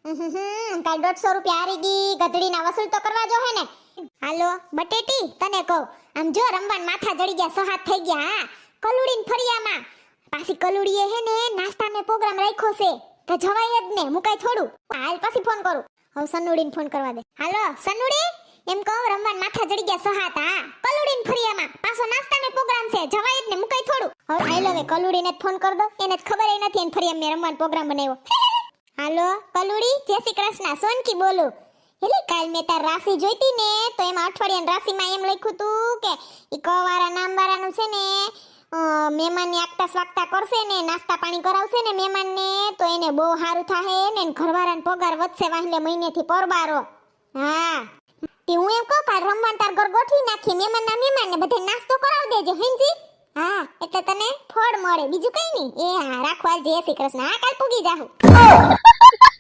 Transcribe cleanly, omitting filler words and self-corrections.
કાલ 150 રૂપિયા હારી ગઈ, ગધડીના વસૂલ તો કરવા જો હે ને. હાલો બટેટી, તને કહું, આમ જો રમવાન માથા જડી ગયા, સહાત થઈ ગયા. હા, કલુડીન ફરિયામાં પાછી કલુડીએ હે ને નાસ્તાનો પ્રોગ્રામ રાખ્યો છે, તો જવાય જ ને, મુકાય થોડું. હાલ પછી ફોન કરું. હવે સનુડીને ફોન કરવા દે. હાલો સનુડી, એમ કહું રમવાન માથા જડી ગયા સહાત. હા, કલુડીન ફરિયામાં પાછો નાસ્તાનો પ્રોગ્રામ છે, જવાય જ ને, મુકાય થોડું. હવે હાલ હવે કલુડીને જ ફોન કર દો, એને જ ખબર નથી એને ફરિયામાં મેં રમવાનો પ્રોગ્રામ બનાવ્યો. હાલો કલુડી, જય શ્રી કૃષ્ણ, સોનકી બોલું. એટલે કાલ મેં તાર રાશિ જોઈતી ને, તો એમાં અઠવાડિયાની રાશિમાં એમ લખ્યું તું કે ઈ કવાળા નામવાળાનું છે ને મહેમાનની આગતા સ્વાગતા કરશે ને, નાસ્તા પાણી કરાવશે ને મહેમાનને, તો એને બહુ સારું થાહે ને ઘરવાળાનો પગાર વધશે વાહલે મહિનેથી પરબારો. હા, તે હું એમ કહું કાલ રમવાન તાર ઘર ગોઠવી નાખી, મહેમાનને બધે નાસ્તો કરાવી દેજે હિંજી. હા, એટલે તને ફળ મળે, બીજું કઈ નહીં. એ હા, રાખવા જય શ્રી કૃષ્ણ. હા, કાલ પૂગી જાહું.